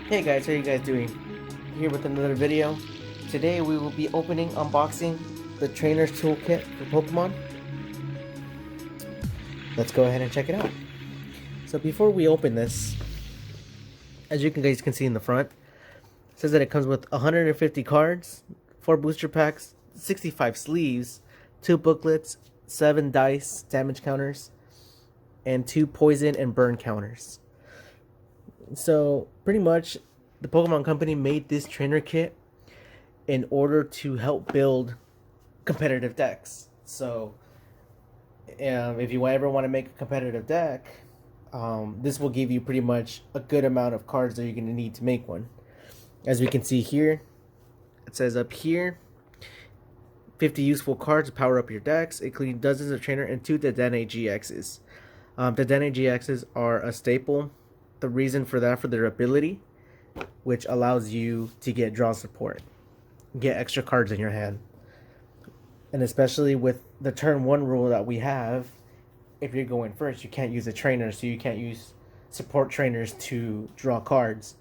Hey guys, how are you guys doing? Here with another video. Today we will be unboxing the Trainer's Toolkit for Pokemon. Let's go ahead and check it out. So before we open this, as you guys can see in the front, it says that it comes with 150 cards, 4 booster packs, 65 sleeves, 2 booklets, 7 dice damage counters, and 2 poison and burn counters. So pretty much the Pokemon Company made this trainer kit in order to help build competitive decks. So if you ever want to make a competitive deck, this will give you pretty much a good amount of cards that you're going to need to make one. As we can see here, it says up here, 50 useful cards to power up your decks, including dozens of trainer and 2 Dedenne GXs. The Dedenne GXs are a staple. The reason for that, for their ability, which allows you to get draw support, get extra cards in your hand. And especially with the turn 1 rule that we have, if you're going first, you can't use a trainer, so you can't use support trainers to draw cards.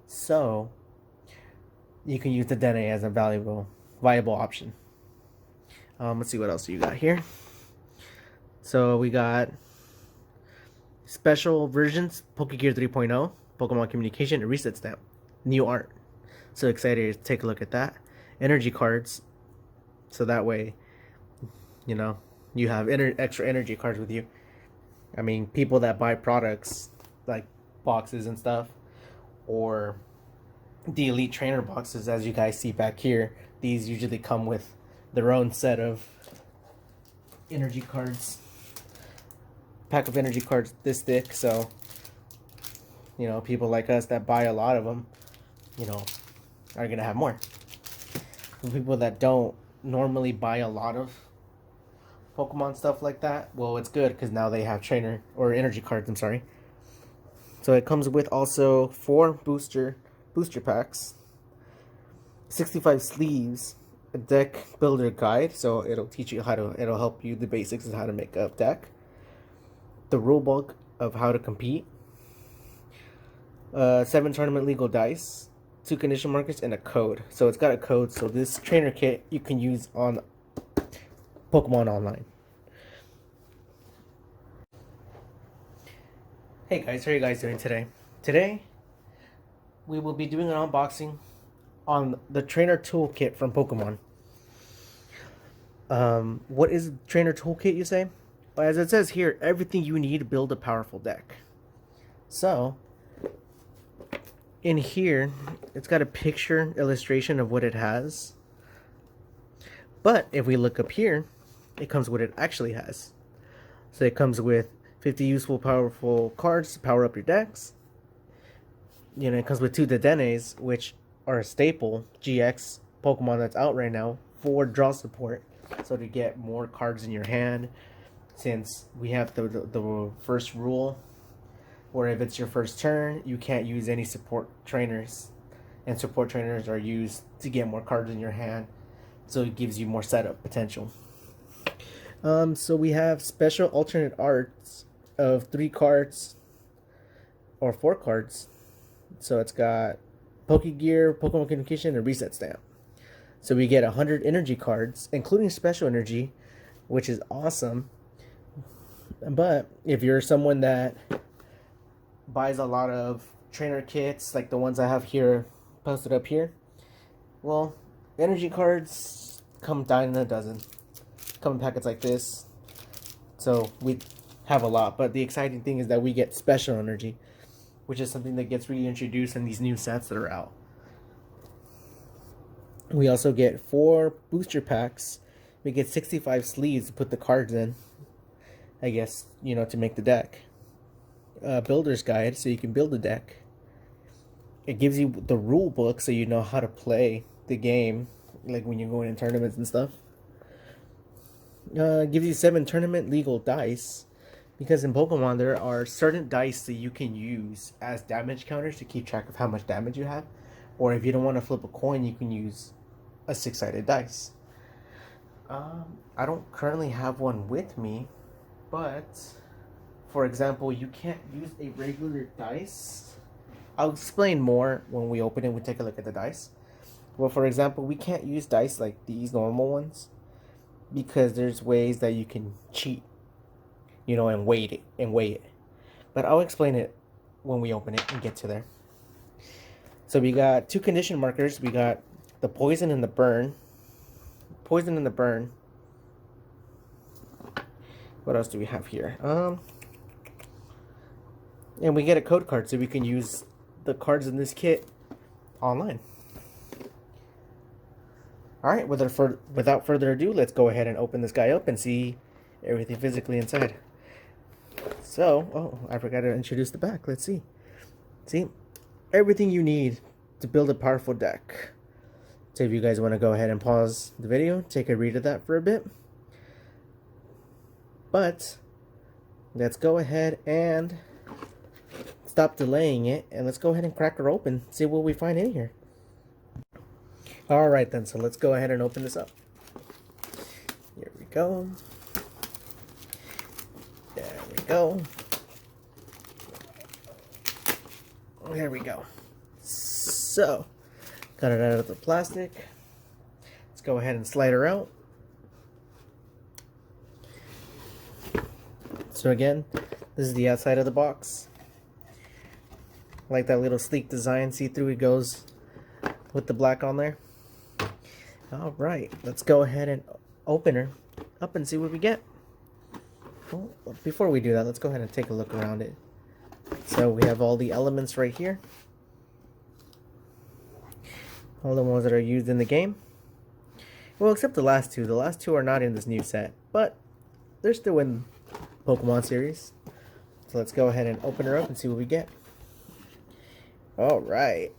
So you can use the Dene as a viable option. Let's see what else you got here. So we got special versions, Pokegear 3.0, Pokemon Communication, and Reset Stamp. New art. So excited to take a look at that. Energy cards. So that way, you know, you have extra energy cards with you. I mean, people that buy products like boxes and stuff, or the Elite Trainer boxes, as you guys see back here, these usually come with their own set of energy cards. Pack of energy cards this thick, so you know, people like us that buy a lot of them, you know, are gonna have more. For people that don't normally buy a lot of Pokemon stuff like that, well, it's good because now they have trainer or energy cards. I'm sorry. So it comes with also 4 booster packs, 65 sleeves, a deck builder guide. So it'll teach you it'll help you the basics of how to make a deck, the rule book of how to compete, 7 tournament legal dice, 2 condition markers, and a code. So it's got a code. So this trainer kit you can use on Pokemon Online. Hey guys, how are you guys doing today? Today, we will be doing an unboxing on the trainer toolkit from Pokemon. What is the trainer toolkit, you say? Well, as it says here, everything you need to build a powerful deck. So, in here, it's got a picture illustration of what it has. But if we look up here, it comes what it actually has. So it comes with 50 useful, powerful cards to power up your decks. You know, it comes with 2 Dedennes, which are a staple GX Pokemon that's out right now for draw support. So to get more cards in your hand, since we have the first rule, where if it's your first turn, you can't use any support trainers. And support trainers are used to get more cards in your hand. So it gives you more setup potential. So we have special alternate arts of 3 cards or 4 cards. So it's got Pokegear, Pokemon Communication, and Reset Stamp. So we get 100 energy cards, including special energy, which is awesome. But if you're someone that buys a lot of trainer kits, like the ones I have here posted up here, well, energy cards come down in a dozen. Come in packets like this. So we have a lot, but the exciting thing is that we get special energy, which is something that gets reintroduced in these new sets that are out. We also get 4 booster packs. We get 65 sleeves to put the cards in, I guess, you know, to make the deck. Builder's guide, so you can build a deck. It gives you the rule book, so you know how to play the game, like when you're going in tournaments and stuff. Gives you 7 tournament legal dice, because in Pokemon there are certain dice that you can use as damage counters to keep track of how much damage you have, or if you don't want to flip a coin, you can use a 6-sided dice. I don't currently have one with me, but for example, you can't use a regular dice I'll explain more when we open it. We take a look at the dice. Well, for example, we can't use dice like these normal ones because there's ways that you can cheat, you know, and weigh it. But I'll explain it when we open it and get to there. So we got 2 condition markers. We got the poison and the burn. Poison and the burn. What else do we have here? And we get a code card so we can use the cards in this kit online. Alright, without further ado, let's go ahead and open this guy up and see everything physically inside. So, oh, I forgot to introduce the back. Let's see. See? Everything you need to build a powerful deck. So if you guys want to go ahead and pause the video, take a read of that for a bit. But, let's go ahead and stop delaying it, and let's go ahead and crack her open, see what we find in here. Alright then, so let's go ahead and open this up. Here we go. There we go. There we go. So, got it out of the plastic. Let's go ahead and slide her out. So again, this is the outside of the box. I like that little sleek design. See through it goes with the black on there. Alright, let's go ahead and open her up and see what we get. Well, before we do that, let's go ahead and take a look around it. So we have all the elements right here. All the ones that are used in the game. Well, except the last two. The last two are not in this new set, but they're still in Pokemon series. So let's go ahead and open her up and see what we get. Alright.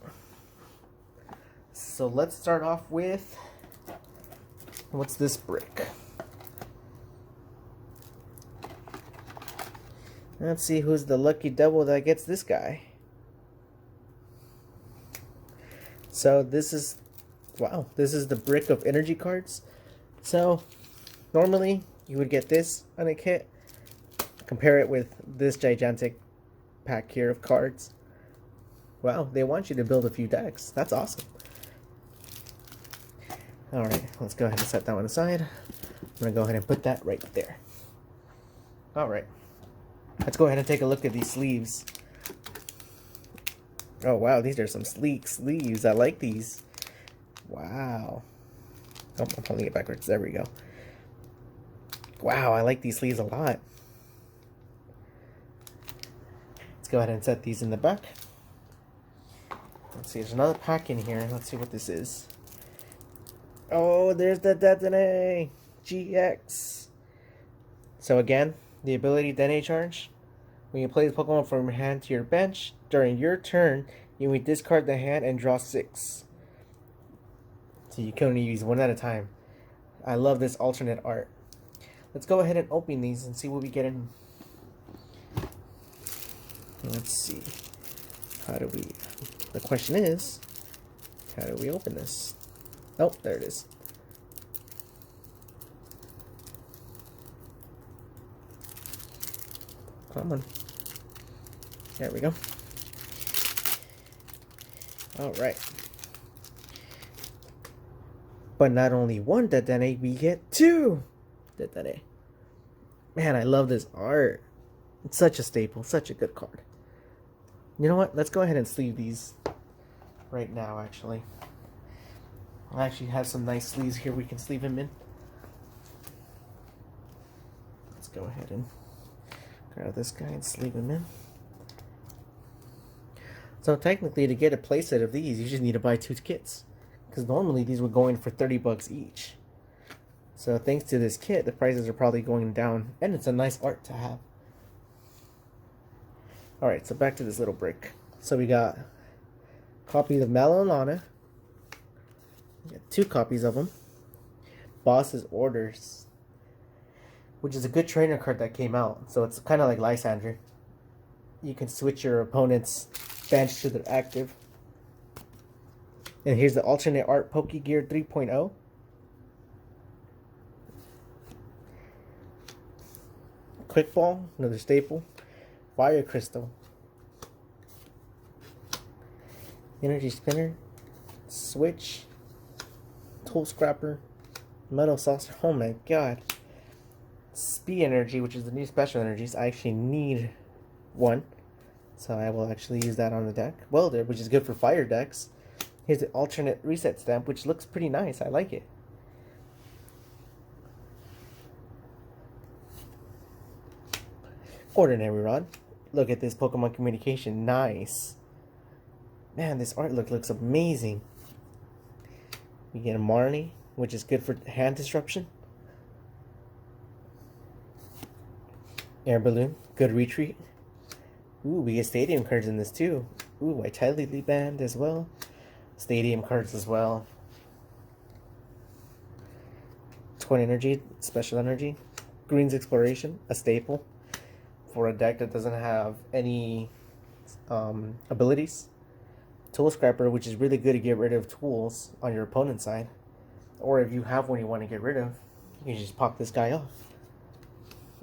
So let's start off with, what's this brick? Let's see who's the lucky devil that gets this guy. So this is, wow, this is the brick of energy cards. So normally you would get this on a kit. Compare it with this gigantic pack here of cards. Wow, they want you to build a few decks. That's awesome. Alright, let's go ahead and set that one aside. I'm going to go ahead and put that right there. Alright, let's go ahead and take a look at these sleeves. Oh wow, these are some sleek sleeves. I like these. Wow. Oh, I'm holding it backwards. There we go. Wow, I like these sleeves a lot. Let's go ahead and set these in the back. Let's see, there's another pack in here. Let's see what this is. Oh, there's the Detonate GX. So again, the ability Detonate Charge. When you play the Pokemon from your hand to your bench, during your turn, you may discard the hand and draw 6. So you can only use one at a time. I love this alternate art. Let's go ahead and open these and see what we get in. Let's see. How do we... The question is, how do we open this? Oh, there it is. Come on. There we go. Alright. But not only one Detonate, we get 2 Detonate. Man, I love this art. It's such a staple, such a good card. You know what? Let's go ahead and sleeve these right now, actually. I actually have some nice sleeves here we can sleeve them in. Let's go ahead and grab this guy and sleeve him in. So technically, to get a playset of these, you just need to buy 2 kits. Because normally these were going for 30 bucks each. So thanks to this kit, the prices are probably going down. And it's a nice art to have. Alright, so back to this little brick. So we got copies of Malolana. We got 2 copies of them. Boss's Orders, which is a good trainer card that came out. So it's kind of like Lysander. You can switch your opponent's bench to their active. And here's the alternate art Pokegear 3.0. Quick Ball, another staple. Fire Crystal. energy spinner, switch, tool scrapper, metal saucer. Oh my god. Speed energy, which is the new special energies. I actually need one, so I will actually use that on the deck. Welder, which is good for fire decks. Here's the alternate reset stamp, which looks pretty nice. I like it. Ordinary rod. Look at this Pokemon communication. Nice. Man, this artwork looks amazing. We get a Marnie, which is good for hand disruption. Air balloon, good retreat. Ooh, we get stadium cards in this too. Ooh, Vitality Band as well. Stadium cards as well. Twin energy, special energy. Green's exploration, a staple for a deck that doesn't have any abilities. Tool scrapper, which is really good to get rid of tools on your opponent's side. Or if you have one you want to get rid of, you can just pop this guy off.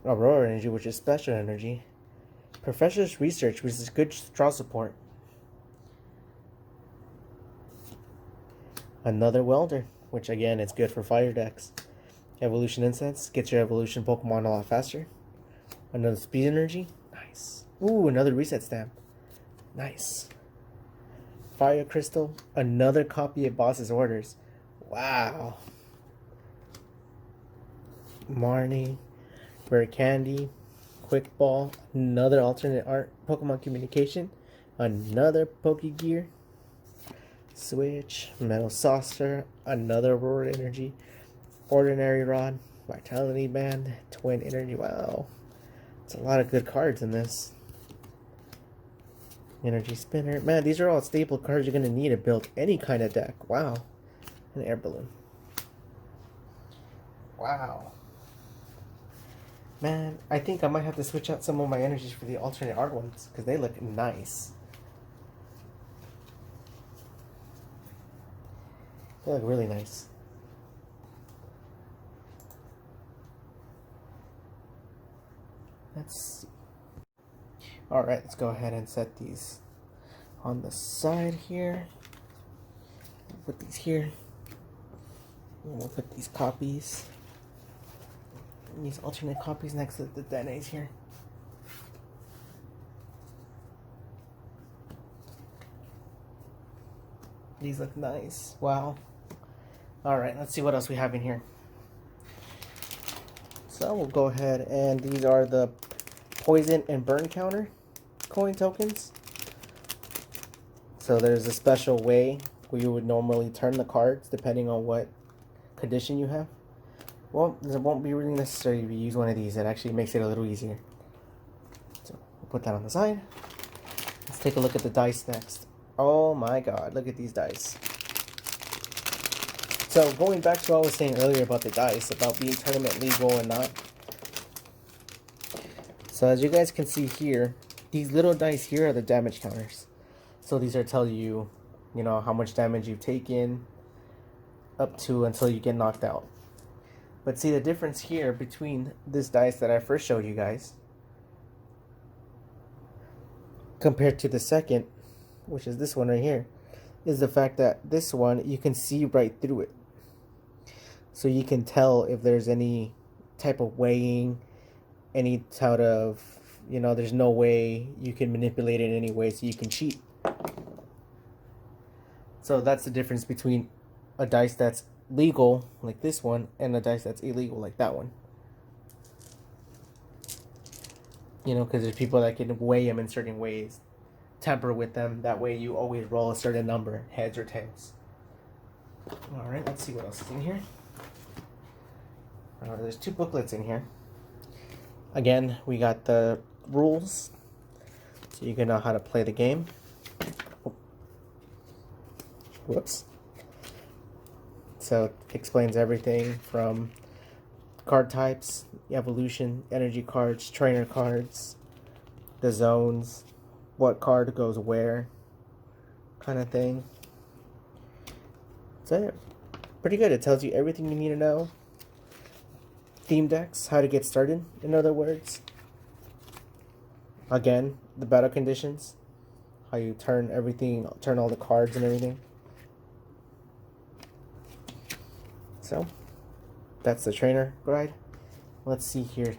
Aurora energy, which is special energy. Professor's research, which is good draw support. Another welder, which again is good for fire decks. Evolution incense, gets your evolution Pokemon a lot faster. Another speed energy, nice. Ooh, another reset stamp, nice. Fire crystal, another copy of Boss's orders. Wow. Marnie, Rare Candy, Quick Ball, another alternate art Pokemon communication, another Pokegear, switch, metal saucer, another Aurora energy, ordinary rod, vitality band, twin energy. Wow, it's a lot of good cards in this. Energy spinner. Man, these are all staple cards you're gonna need to build any kind of deck. Wow. An air balloon. Wow. Man, I think I might have to switch out some of my energies for the alternate art ones because they look nice. They look really nice. Let's see. Alright, let's go ahead and set these on the side here. We'll put these here. And we'll put these copies. These alternate copies next to the Denes here. These look nice. Wow. Alright, let's see what else we have in here. So we'll go ahead and these are the poison and burn counter coin tokens. So there's a special way where you would normally turn the cards depending on what condition you have. Well, it won't be really necessary if you use one of these. It actually makes it a little easier. So we'll put that on the side. Let's take a look at the dice next. Oh my god, look at these dice. So going back to what I was saying earlier about the dice, about being tournament legal and not. So as you guys can see here, these little dice here are the damage counters. So these are telling you, you know, how much damage you've taken up to until you get knocked out. But see the difference here between this dice that I first showed you guys compared to the second, which is this one right here, is the fact that this one you can see right through it. So you can tell if there's any type of weighing, any type of, you know, there's no way you can manipulate it in any way, so you can cheat. So that's the difference between a dice that's legal, like this one, and a dice that's illegal, like that one. You know, because there's people that can weigh them in certain ways, tamper with them, that way you always roll a certain number, heads or tails. Alright, let's see what else is in here. There's two booklets in here. Again, we got the rules, so you can know how to play the game. Oh. Whoops. So it explains everything from card types, evolution, energy cards, trainer cards, the zones, what card goes where, kind of thing. That's it. Pretty good. It tells you everything you need to know. Theme decks, how to get started, in other words. Again, the battle conditions, how you turn everything, turn all the cards and everything. So that's the trainer guide. Let's see here.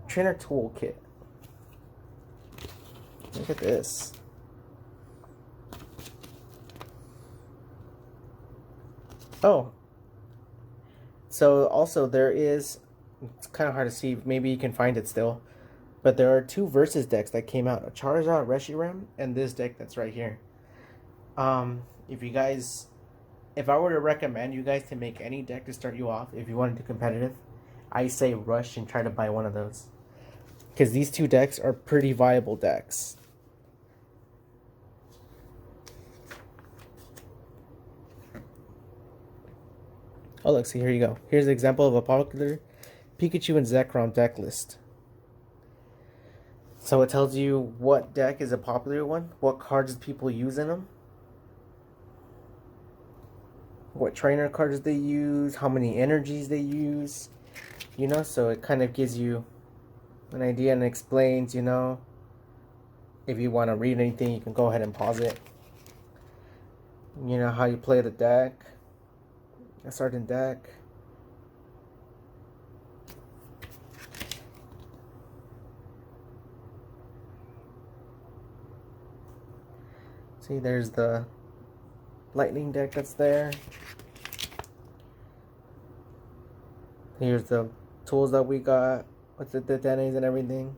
Trainer toolkit. Look at this. Oh. So also there is, it's kind of hard to see, maybe you can find it still, but there are 2 versus decks that came out, a Charizard Reshiram and this deck that's right here. If I were to recommend you guys to make any deck to start you off, if you want to do competitive, I say rush and try to buy one of those. Because these 2 decks are pretty viable decks. Oh look, see, here you go. Here's an example of a popular Pikachu and Zekrom deck list. So it tells you what deck is a popular one, what cards people use in them, what trainer cards they use, how many energies they use, you know, so it kind of gives you an idea and explains, you know, if you want to read anything, you can go ahead and pause it. You know, how you play the deck, a certain deck. See, there's the lightning deck that's there. Here's the tools that we got with the detonators and everything,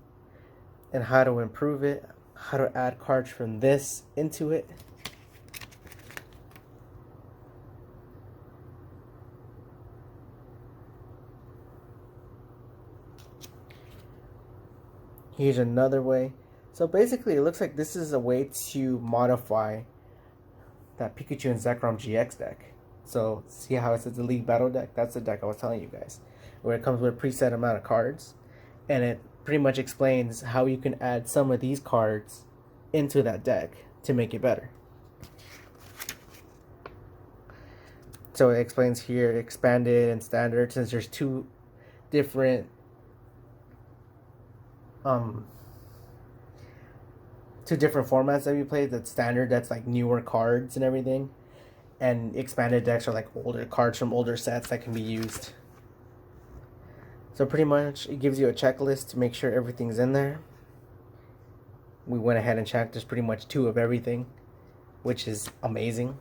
and how to improve it, how to add cards from this into it. Here's another way. So basically it looks like this is a way to modify that Pikachu and Zekrom GX deck. So see how it says the League Battle deck? That's the deck I was telling you guys, where it comes with a preset amount of cards, and it pretty much explains how you can add some of these cards into that deck to make it better. So it explains here expanded and standard, since there's 2 different formats that we play. That's standard, that's like newer cards and everything, and expanded decks are like older cards from older sets that can be used. So pretty much it gives you a checklist to make sure everything's in there. We went ahead and checked, there's pretty much 2 of everything, which is amazing.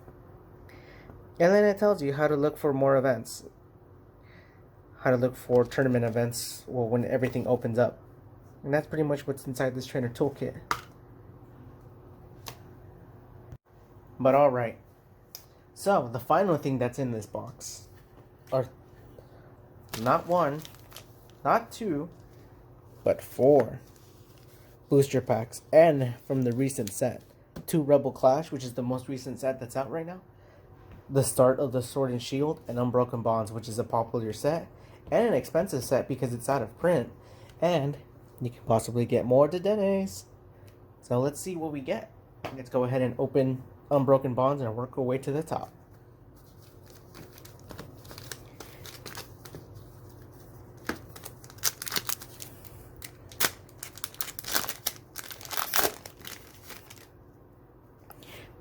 And then it tells you how to look for more events, how to look for tournament events, well, when everything opens up. And that's pretty much what's inside this trainer toolkit. But alright, so the final thing that's in this box are not 1, not 2, but 4 booster packs, and from the recent set, 2 Rebel Clash, which is the most recent set that's out right now, the start of the Sword and Shield, and Unbroken Bonds, which is a popular set and an expensive set because it's out of print, and you can possibly get more Dedenes. So let's see what we get. Let's go ahead and open Unbroken Bonds and work our way to the top.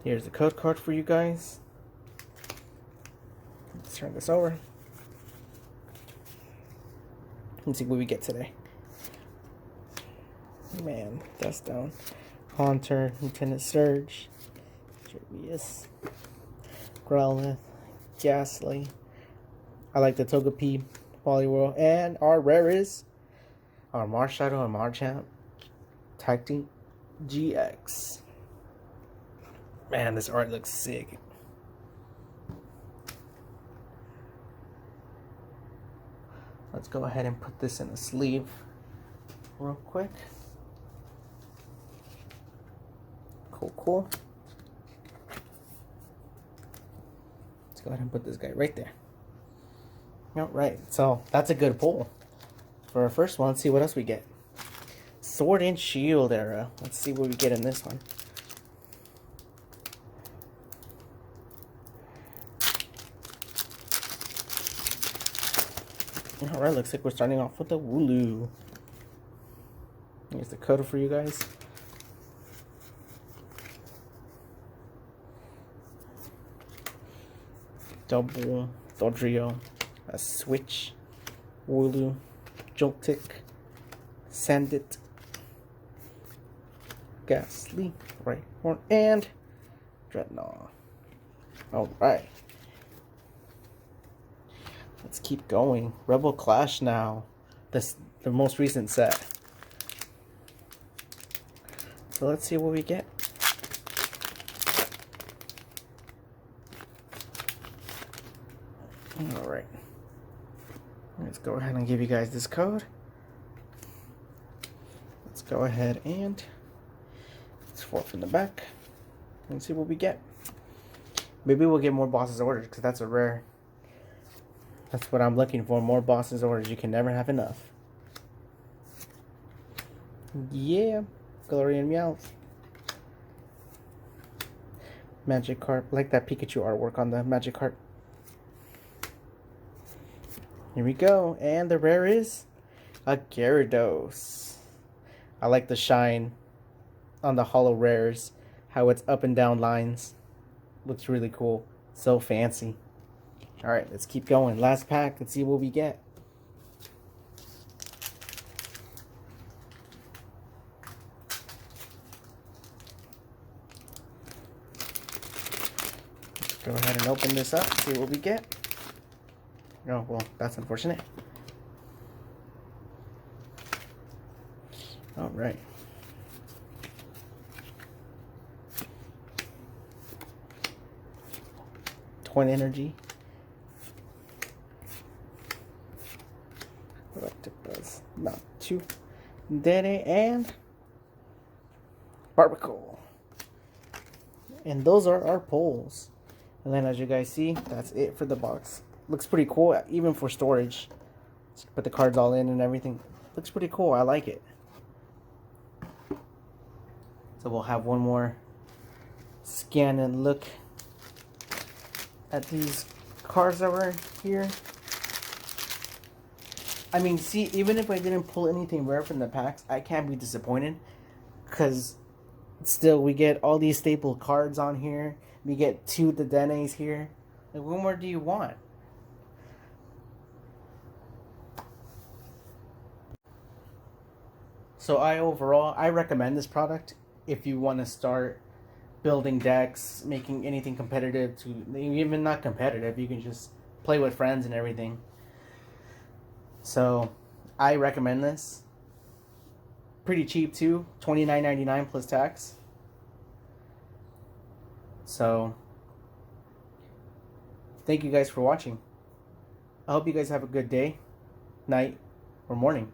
Here's the code card for you guys. Let's turn this over. Let's see what we get today. Man, Dust Down, Haunter, Lieutenant Surge, Jervius, Growlithe, Ghastly. I like the Togepi, Poliwhirl, and our rare is our Marshadow and Marchant Tactic GX. Man, this art looks sick. Let's go ahead and put this in a sleeve real quick. Cool. Let's go ahead and put this guy right there. Alright, so that's a good pull. For our first one, let's see what else we get. Sword and Shield era. Let's see what we get in this one. Alright, looks like we're starting off with the Wooloo. Here's the code for you guys. Double, Dodrio, a Switch, Wooloo, Joltik, Sandit, Ghastly, Rhyhorn, and Dreadnought. Alright. Let's keep going. Rebel Clash now. The most recent set. So let's see what we get. Alright. Let's go ahead and give you guys this code. Let's go ahead and let's fork from the back and see what we get. Maybe we'll get more bosses orders because that's a rare. That's what I'm looking for. More bosses orders. You can never have enough. Yeah. Galarian Meowth. Magikarp. I like that Pikachu artwork on the Magikarp. Here we go. And the rare is a Gyarados. I like the shine on the holo rares. How it's up and down lines. Looks really cool. So fancy. Alright, let's keep going. Last pack. Let's see what we get. Let's go ahead and open this up. See what we get. Oh, well, that's unfortunate. Alright. Twin Energy. Electabuzz, not two. Dede and Barbacle. And those are our pulls. And then as you guys see, that's it for the box. Looks pretty cool, even for storage. Let's put the cards all in and everything. Looks pretty cool. I like it. So we'll have one more scan and look at these cards that were here. I mean, see, even if I didn't pull anything rare from the packs, I can't be disappointed. Because still, we get all these staple cards on here. We get 2 Dedenes here. Like, what more do you want? So overall, I recommend this product if you want to start building decks, making anything competitive to, even not competitive, you can just play with friends and everything. So I recommend this. Pretty cheap too, $29.99 plus tax. So thank you guys for watching. I hope you guys have a good day, night, or morning.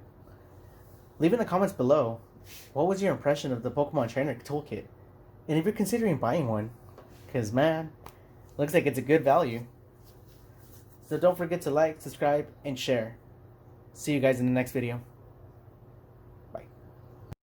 Leave in the comments below, what was your impression of the Pokemon Trainer Toolkit? And if you're considering buying one, because man, looks like it's a good value. So don't forget to like, subscribe, and share. See you guys in the next video.